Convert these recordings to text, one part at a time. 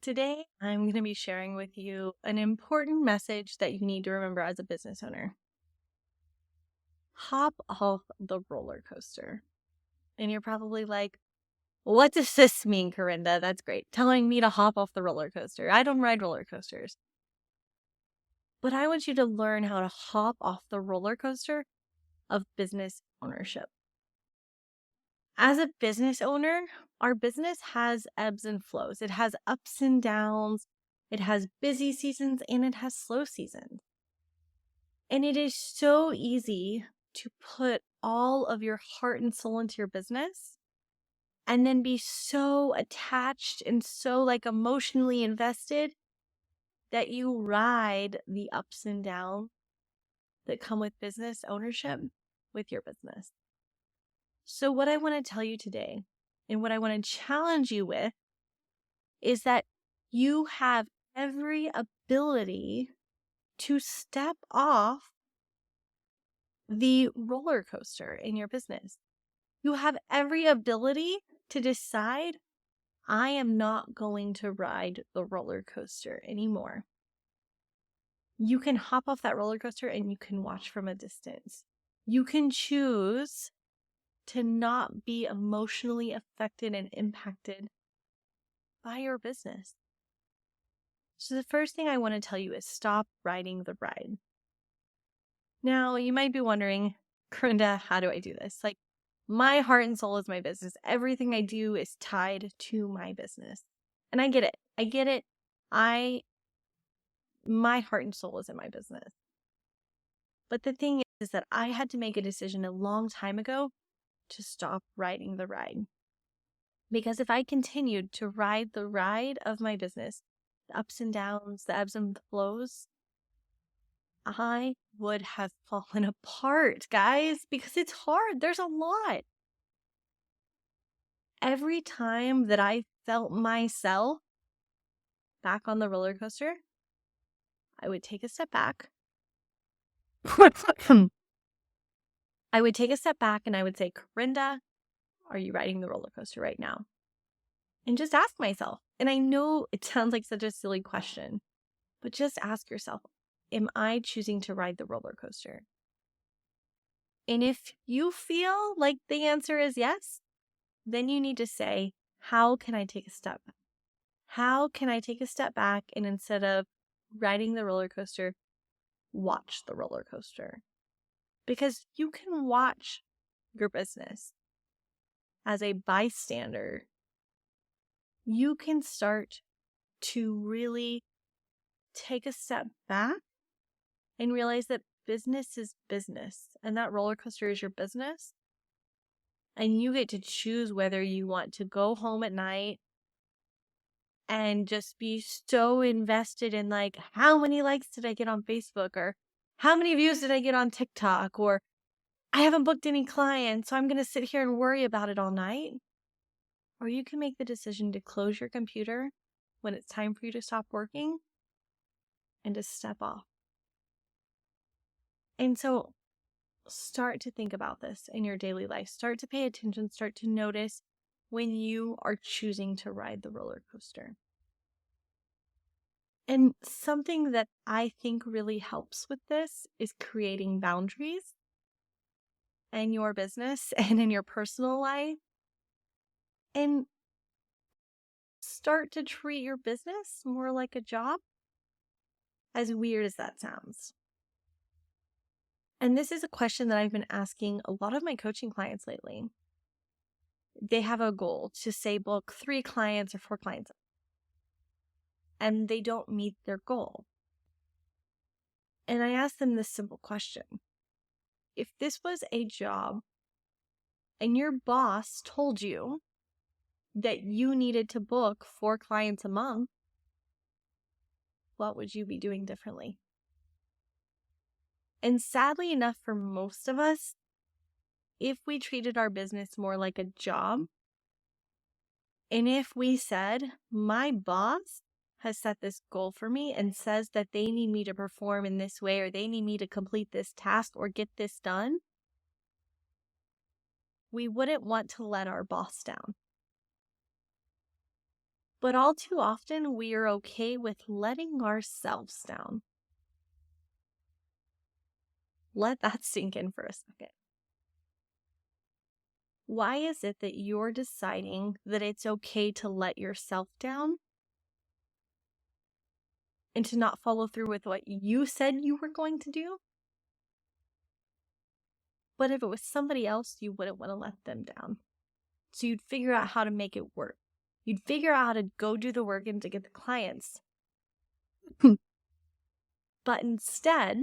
Today, I'm going to be sharing with you an important message that you need to remember as a business owner. Hop off the roller coaster. And you're probably like, what does this mean, Karinda? That's great. Telling me to hop off the roller coaster. I don't ride roller coasters. But I want you to learn how to hop off the roller coaster of business ownership. As a business owner, our business has ebbs and flows. It has ups and downs. It has busy seasons and it has slow seasons. And it is so easy to put all of your heart and soul into your business and then be so attached and so emotionally invested that you ride the ups and downs that come with business ownership with your business. So what I want to tell you today and what I want to challenge you with is that you have every ability to step off the roller coaster in your business. You have every ability to decide, I am not going to ride the roller coaster anymore. You can hop off that roller coaster and you can watch from a distance. You can choose to not be emotionally affected and impacted by your business. So the first thing I want to tell you is stop riding the ride. Now, you might be wondering, Karinda, how do I do this? My heart and soul is my business. Everything I do is tied to my business. And I get it. My heart and soul is in my business. But the thing is that I had to make a decision a long time ago to stop riding the ride. Because if I continued to ride the ride of my business, the ups and downs, the ebbs and flows, I would have fallen apart, guys, because it's hard. There's a lot. Every time that I felt myself back on the roller coaster, I would take a step back. I would take a step back and I would say, Karinda, are you riding the roller coaster right now? And just ask myself. And I know it sounds like such a silly question, but just ask yourself, am I choosing to ride the roller coaster? And if you feel like the answer is yes, then you need to say, how can I take a step? How can I take a step back and instead of riding the roller coaster, watch the roller coaster? Because you can watch your business as a bystander. You can start to really take a step back and realize that business is business and that roller coaster is your business. And you get to choose whether you want to go home at night and just be so invested in how many likes did I get on Facebook, or how many views did I get on TikTok, or I haven't booked any clients, so I'm going to sit here and worry about it all night. Or you can make the decision to close your computer when it's time for you to stop working and to step off. And so start to think about this in your daily life. Start to pay attention. Start to notice when you are choosing to ride the roller coaster. And something that I think really helps with this is creating boundaries in your business and in your personal life. And start to treat your business more like a job, as weird as that sounds. And this is a question that I've been asking a lot of my coaching clients lately. They have a goal to say book 3 clients or 4 clients, and they don't meet their goal. And I ask them this simple question. If this was a job and your boss told you that you needed to book 4 clients a month, what would you be doing differently? And sadly enough, for most of us, if we treated our business more like a job, and if we said, my boss has set this goal for me and says that they need me to perform in this way, or they need me to complete this task or get this done, we wouldn't want to let our boss down. But all too often, we are okay with letting ourselves down. Let that sink in for a second. Why is it that you're deciding that it's okay to let yourself down and to not follow through with what you said you were going to do? But if it was somebody else, you wouldn't want to let them down. So you'd figure out how to make it work. You'd figure out how to go do the work and to get the clients. But instead,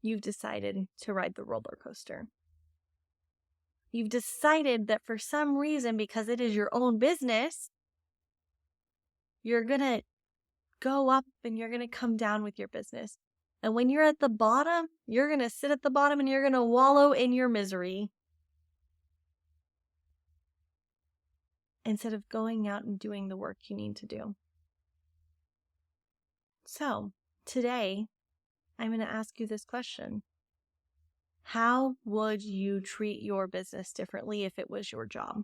you've decided to ride the roller coaster. You've decided that for some reason, because it is your own business, you're going to go up and you're going to come down with your business. And when you're at the bottom, you're going to sit at the bottom and you're going to wallow in your misery instead of going out and doing the work you need to do. So today, I'm going to ask you this question. How would you treat your business differently if it was your job?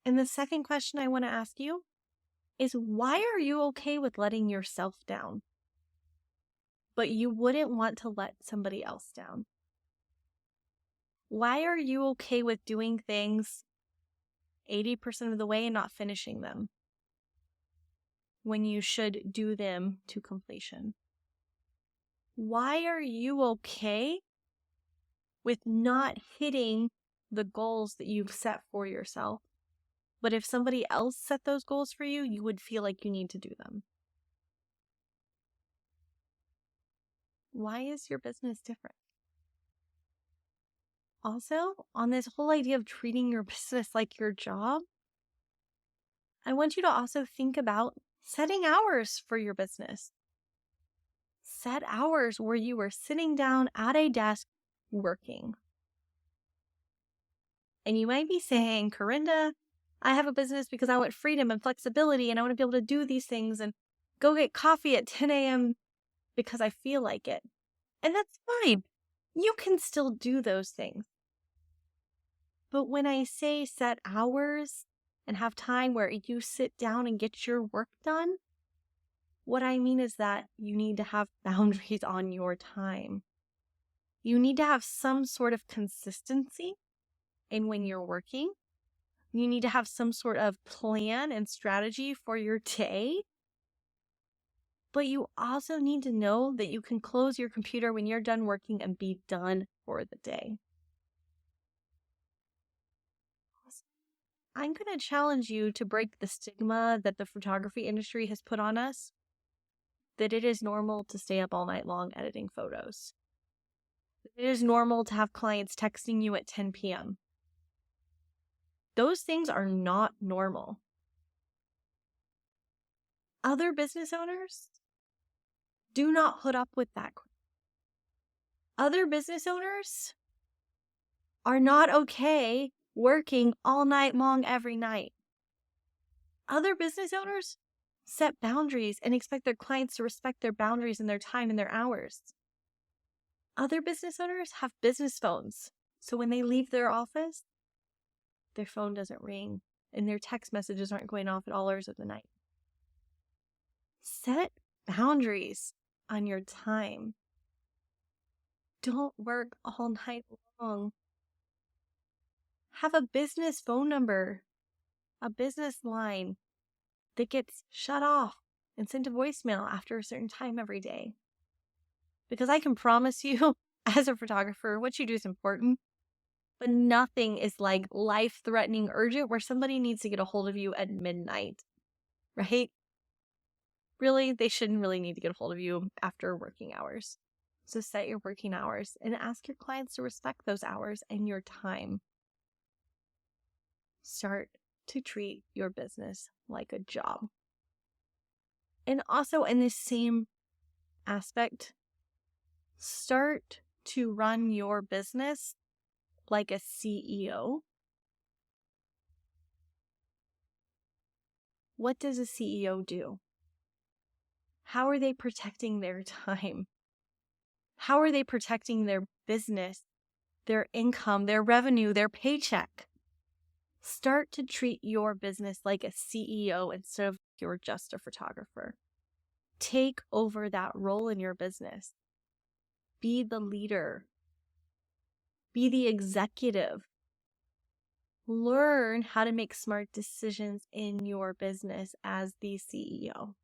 And the second question I want to ask you is, why are you okay with letting yourself down, but you wouldn't want to let somebody else down? Why are you okay with doing things 80% of the way and not finishing them when you should do them to completion? Why are you okay with not hitting the goals that you've set for yourself? But if somebody else set those goals for you, you would feel like you need to do them. Why is your business different? Also, on this whole idea of treating your business like your job, I want you to also think about setting hours for your business. Set hours where you are sitting down at a desk working. And you might be saying, Karinda, I have a business because I want freedom and flexibility and I want to be able to do these things and go get coffee at 10 a.m. because I feel like it. And that's fine. You can still do those things. But when I say set hours and have time where you sit down and get your work done, what I mean is that you need to have boundaries on your time. You need to have some sort of consistency in when you're working. You need to have some sort of plan and strategy for your day. But you also need to know that you can close your computer when you're done working and be done for the day. I'm going to challenge you to break the stigma that the photography industry has put on us, that it is normal to stay up all night long editing photos. It is normal to have clients texting you at 10 p.m. Those things are not normal. Other business owners do not put up with that. Other business owners are not okay working all night long every night. Other business owners set boundaries and expect their clients to respect their boundaries and their time and their hours. Other business owners have business phones, so when they leave their office, their phone doesn't ring and their text messages aren't going off at all hours of the night. Set boundaries on your time. Don't work all night long. Have a business phone number, a business line that gets shut off and sent to voicemail after a certain time every day. Because I can promise you, as a photographer, what you do is important, but nothing is like life-threatening urgent where somebody needs to get a hold of you at midnight, right? Really, they shouldn't really need to get a hold of you after working hours. So set your working hours and ask your clients to respect those hours and your time. Start to treat your business like a job. And also in this same aspect, start to run your business like a CEO. What does a CEO do? How are they protecting their time? How are they protecting their business, their income, their revenue, their paycheck. Start to treat your business like a CEO instead of you're just a photographer. Take over that role in your business. Be the leader. Be the executive. Learn how to make smart decisions in your business as the CEO.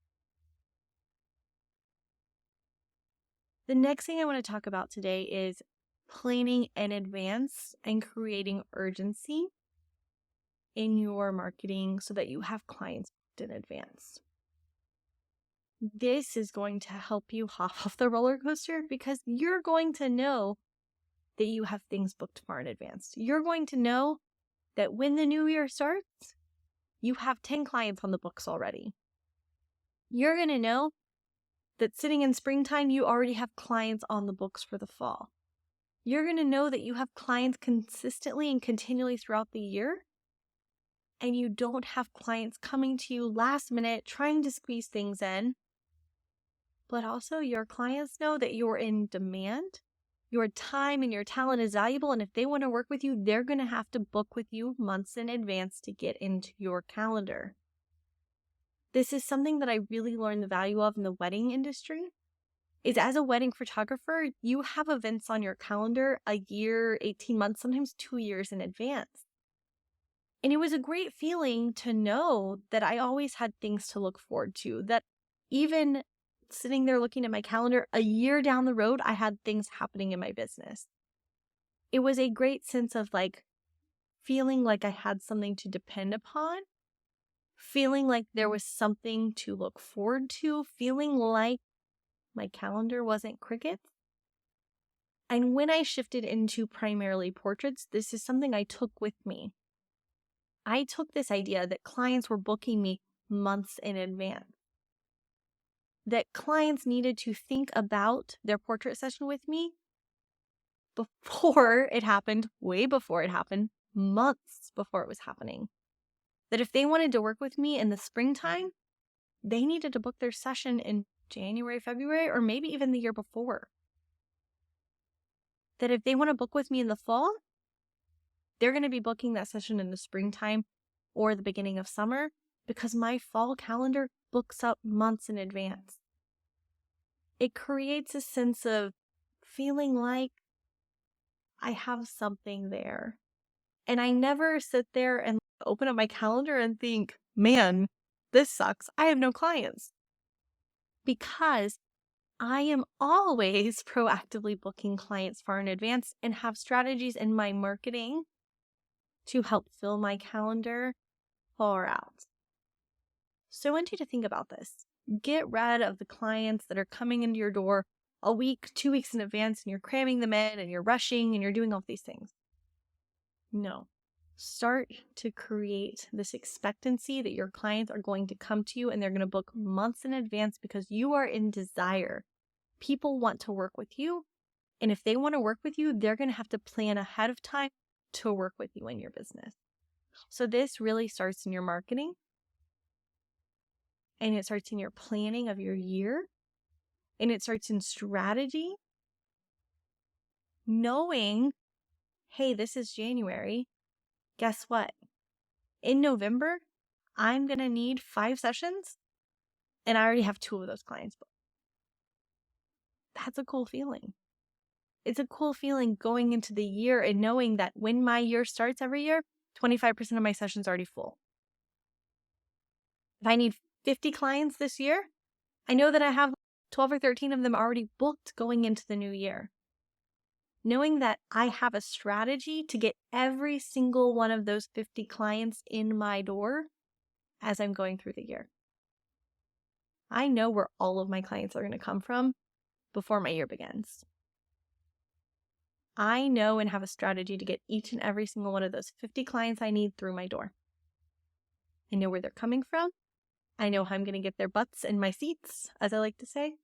The next thing I want to talk about today is planning in advance and creating urgency in your marketing so that you have clients in advance. This is going to help you hop off the roller coaster because you're going to know that you have things booked far in advance. You're going to know that when the new year starts, you have 10 clients on the books already. You're going to know that sitting in springtime, you already have clients on the books for the fall. You're going to know that you have clients consistently and continually throughout the year, and you don't have clients coming to you last minute trying to squeeze things in. But also your clients know that you're in demand. Your time and your talent is valuable, and if they want to work with you, they're going to have to book with you months in advance to get into your calendar. This is something that I really learned the value of in the wedding industry. Is as a wedding photographer, you have events on your calendar a year, 18 months, sometimes 2 years in advance. And it was a great feeling to know that I always had things to look forward to, that even sitting there looking at my calendar a year down the road, I had things happening in my business. It was a great sense of feeling like I had something to depend upon, feeling like there was something to look forward to, feeling like my calendar wasn't crickets. And when I shifted into primarily portraits, this is something I took with me. I took this idea that clients were booking me months in advance, that clients needed to think about their portrait session with me before it happened, way before it happened, months before it was happening. That if they wanted to work with me in the springtime, they needed to book their session in January, February, or maybe even the year before. That if they want to book with me in the fall, they're going to be booking that session in the springtime or the beginning of summer because my fall calendar books up months in advance. It creates a sense of feeling like I have something there. And I never sit there and open up my calendar and think, man, this sucks. I have no clients. Because I am always proactively booking clients far in advance and have strategies in my marketing to help fill my calendar far out. So I want you to think about this. Get rid of the clients that are coming into your door a week, 2 weeks in advance, and you're cramming them in and you're rushing and you're doing all these things. No. Start to create this expectancy that your clients are going to come to you and they're going to book months in advance because you are in desire. People want to work with you. And if they want to work with you, they're going to have to plan ahead of time to work with you in your business. So this really starts in your marketing. And it starts in your planning of your year. And it starts in strategy. Knowing, hey, this is January. Guess what? In November, I'm going to need 5 sessions. And I already have 2 of those clients booked. That's a cool feeling. It's a cool feeling going into the year and knowing that when my year starts every year, 25% of my sessions are already full. If I need 50 clients this year, I know that I have 12 or 13 of them already booked going into the new year. Knowing that I have a strategy to get every single one of those 50 clients in my door as I'm going through the year. I know where all of my clients are going to come from before my year begins. I know and have a strategy to get each and every single one of those 50 clients I need through my door. I know where they're coming from. I know how I'm going to get their butts in my seats, as I like to say,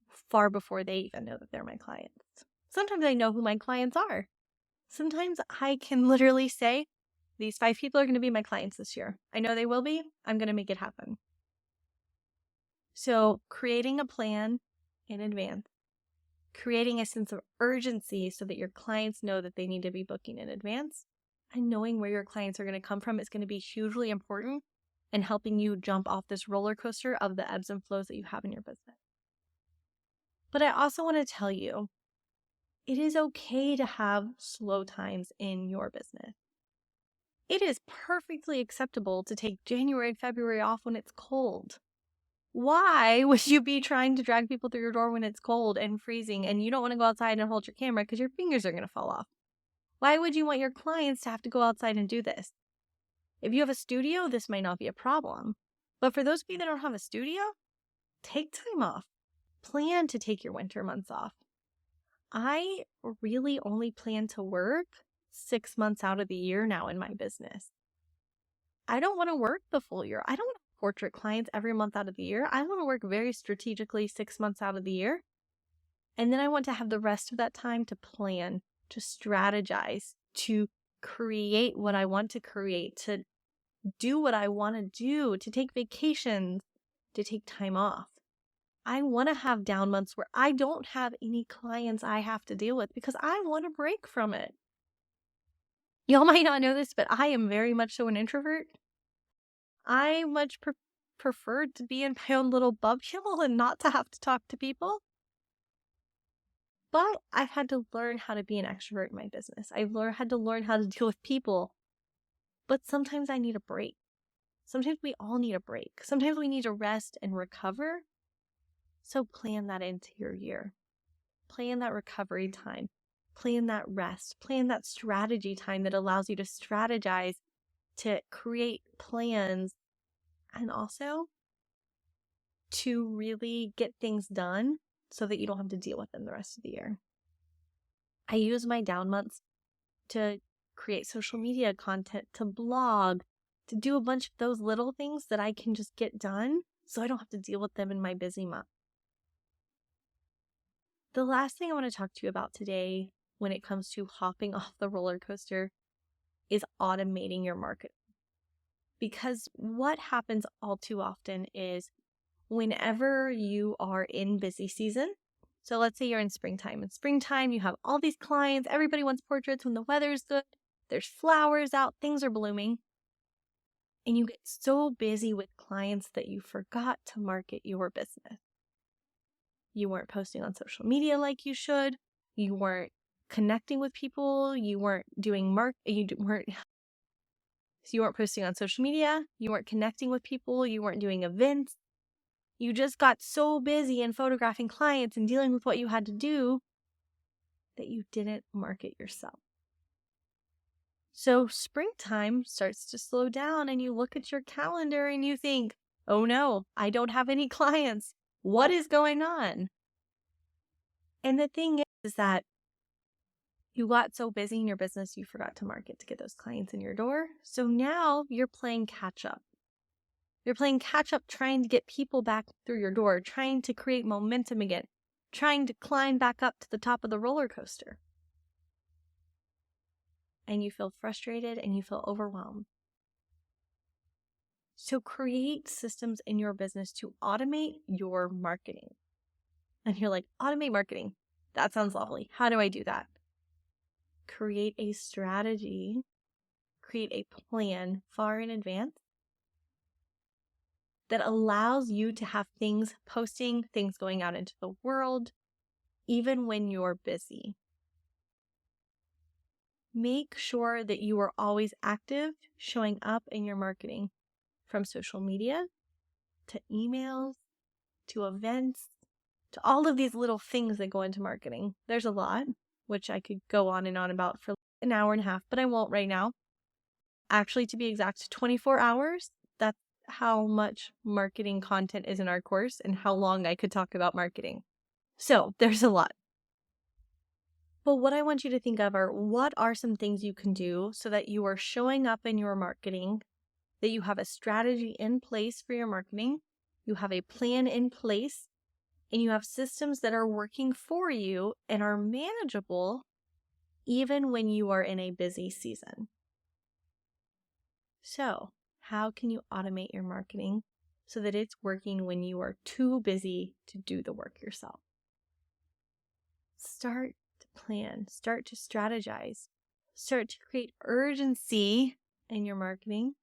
far before they even know that they're my clients. Sometimes I know who my clients are. Sometimes I can literally say, these 5 people are going to be my clients this year. I know they will be. I'm going to make it happen. So creating a plan in advance, creating a sense of urgency so that your clients know that they need to be booking in advance, and knowing where your clients are going to come from is going to be hugely important in helping you jump off this roller coaster of the ebbs and flows that you have in your business. But I also want to tell you, it is okay to have slow times in your business. It is perfectly acceptable to take January and February off when it's cold. Why would you be trying to drag people through your door when it's cold and freezing and you don't want to go outside and hold your camera because your fingers are going to fall off? Why would you want your clients to have to go outside and do this? If you have a studio, this might not be a problem. But for those of you that don't have a studio, take time off. Plan to take your winter months off. I really only plan to work 6 months out of the year now in my business. I don't want to work the full year. I don't want to portrait clients every month out of the year. I want to work very strategically 6 months out of the year. And then I want to have the rest of that time to plan, to strategize, to create what I want to create, to do what I want to do, to take vacations, to take time off. I want to have down months where I don't have any clients I have to deal with because I want to break from it. Y'all might not know this, but I am very much so an introvert. I much prefer to be in my own little bubble and not to have to talk to people. But I've had to learn how to be an extrovert in my business. I've had to learn how to deal with people. But sometimes I need a break. Sometimes we all need a break. Sometimes we need to rest and recover. So plan that into your year. Plan that recovery time. Plan that rest. Plan that strategy time that allows you to strategize, to create plans, and also to really get things done so that you don't have to deal with them the rest of the year. I use my down months to create social media content, to blog, to do a bunch of those little things that I can just get done so I don't have to deal with them in my busy month. The last thing I want to talk to you about today when it comes to hopping off the roller coaster is automating your marketing. Because what happens all too often is whenever you are in busy season, so let's say you're in springtime. In springtime, you have all these clients, everybody wants portraits when the weather's good, there's flowers out, things are blooming, and you get so busy with clients that you forgot to market your business. You weren't posting on social media like you should. You weren't connecting with people. You weren't doing you weren't posting on social media. You weren't connecting with people. You weren't doing events. You just got so busy in photographing clients and dealing with what you had to do that you didn't market yourself. So springtime starts to slow down and you look at your calendar and you think, oh no, I don't have any clients. What is going on? And the thing is that you got so busy in your business, you forgot to market to get those clients in your door. So now you're playing catch up. You're playing catch up, trying to get people back through your door, trying to create momentum again, trying to climb back up to the top of the roller coaster. And you feel frustrated and you feel overwhelmed. So create systems in your business to automate your marketing. And you're like, automate marketing. That sounds lovely. How do I do that? Create a strategy, create a plan far in advance that allows you to have things posting, things going out into the world, even when you're busy. Make sure that you are always active, showing up in your marketing, from social media to emails to events to all of these little things that go into marketing. There's a lot, which I could go on and on about for an hour and a half, but I won't right now. Actually, to be exact, 24 hours. That's how much marketing content is in our course and how long I could talk about marketing. So there's a lot. But what I want you to think of are what are some things you can do so that you are showing up in your marketing, that you have a strategy in place for your marketing, you have a plan in place, and you have systems that are working for you and are manageable even when you are in a busy season. So, how can you automate your marketing so that it's working when you are too busy to do the work yourself? Start to plan, start to strategize, start to create urgency in your marketing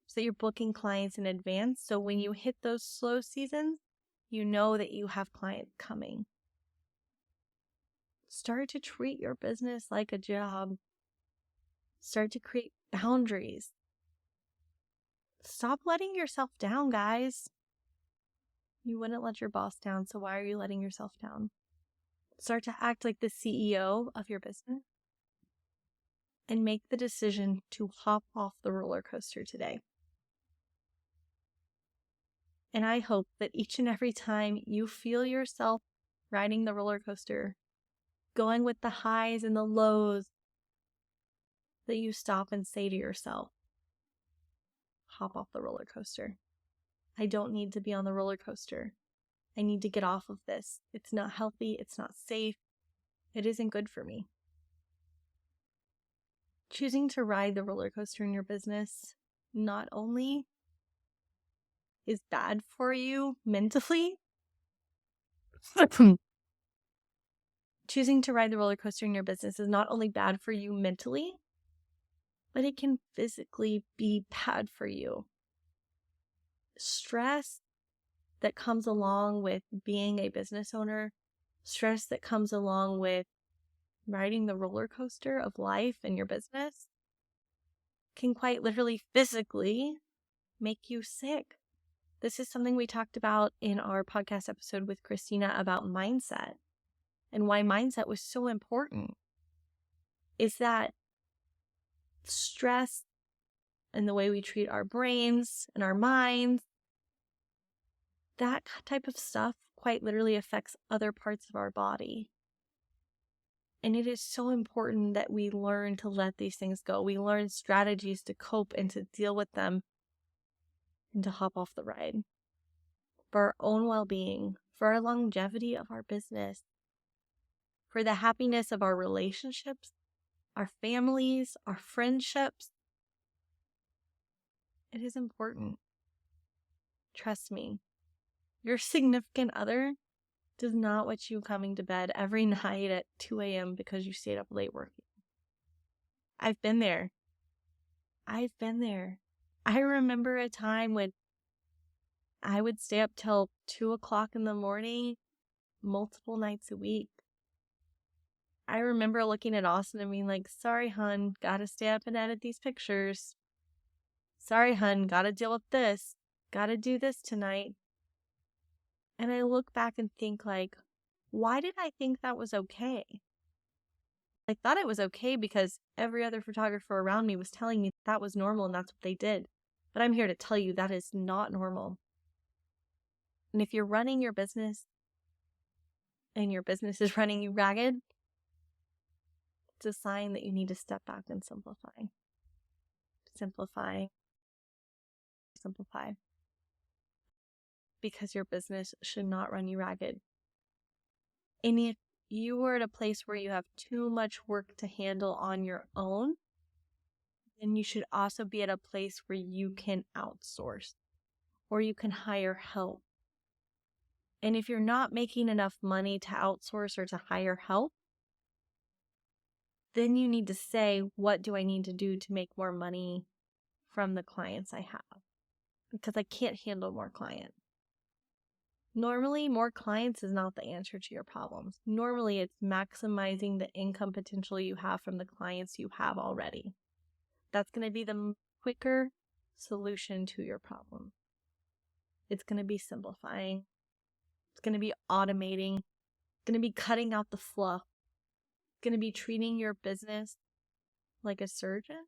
so that you're booking clients in advance. So when you hit those slow seasons, you know that you have clients coming. Start to treat your business like a job. Start to create boundaries. Stop letting yourself down, guys. You wouldn't let your boss down, so why are you letting yourself down? Start to act like the CEO of your business and make the decision to hop off the roller coaster today. And I hope that each and every time you feel yourself riding the roller coaster, going with the highs and the lows, that you stop and say to yourself, hop off the roller coaster. I don't need to be on the roller coaster. I need to get off of this. It's not healthy. It's not safe. It isn't good for me. Choosing to ride the roller coaster in your business not only is bad for you mentally, choosing to ride the roller coaster in your business is not only bad for you mentally, but it can physically be bad for you. Stress that comes along with being a business owner, stress that comes along with riding the roller coaster of life in your business can quite literally physically make you sick. This is something we talked about in our podcast episode with Cristina about mindset and why mindset was so important. Is that stress and the way we treat our brains and our minds, that type of stuff quite literally affects other parts of our body. And it is so important that we learn to let these things go. We learn strategies to cope and to deal with them and to hop off the ride. For our own well-being, for our longevity of our business, for the happiness of our relationships, our families, our friendships. It is important. Trust me, your significant other does not want you coming to bed every night at 2 a.m. because you stayed up late working. I've been there. I remember a time when I would stay up till 2 o'clock in the morning, multiple nights a week. I remember looking at Austin and being like, sorry, hun, gotta stay up and edit these pictures. Sorry, hun, gotta deal with this. Gotta do this tonight. And I look back and think like, why did I think that was okay? I thought it was okay because every other photographer around me was telling me that was normal and that's what they did. But I'm here to tell you that is not normal. And if you're running your business and your business is running you ragged, it's a sign that you need to step back and simplify. Simplify. Because your business should not run you ragged. And if you are at a place where you have too much work to handle on your own, then you should also be at a place where you can outsource or you can hire help. And if you're not making enough money to outsource or to hire help, then you need to say, what do I need to do to make more money from the clients I have? Because I can't handle more clients. Normally, more clients is not the answer to your problems. Normally, it's maximizing the income potential you have from the clients you have already. That's going to be the quicker solution to your problem. It's going to be simplifying. It's going to be automating. It's going to be cutting out the fluff. It's going to be treating your business like a surgeon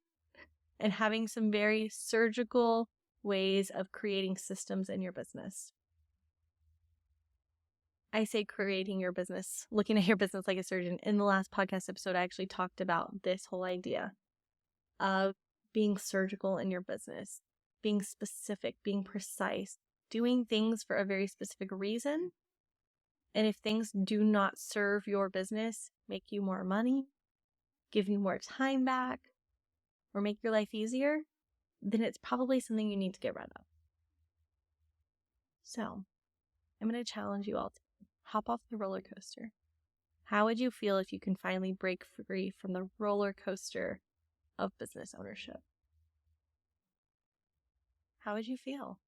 and having some very surgical ways of creating systems in your business. I say creating your business, looking at your business like a surgeon. In the last podcast episode, I actually talked about this whole idea of being surgical in your business, being specific, being precise, doing things for a very specific reason. And if things do not serve your business, make you more money, give you more time back, or make your life easier, then it's probably something you need to get rid of. So, I'm going to challenge you all to hop off the roller coaster. How would you feel if you can finally break free from the roller coaster of business ownership? How would you feel?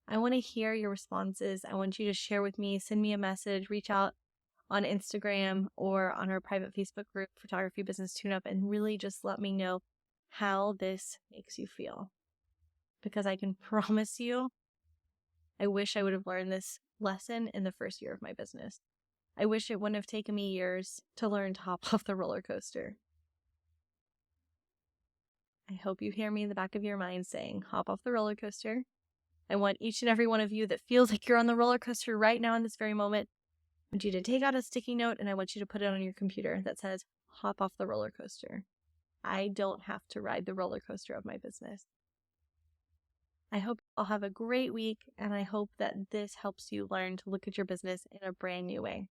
I want to hear your responses. I want you to share with me, send me a message, reach out on Instagram or on our private Facebook group, Photography Business Tune-Up, and really just let me know how this makes you feel. Because I can promise you, I wish I would have learned this lesson in the first year of my business. I wish it wouldn't have taken me years to learn to hop off the roller coaster. I hope you hear me in the back of your mind saying, hop off the roller coaster. I want each and every one of you that feels like you're on the roller coaster right now in this very moment, I want you to take out a sticky note and I want you to put it on your computer that says, hop off the roller coaster. I don't have to ride the roller coaster of my business. I hope I'll have a great week, and I hope that this helps you learn to look at your business in a brand new way.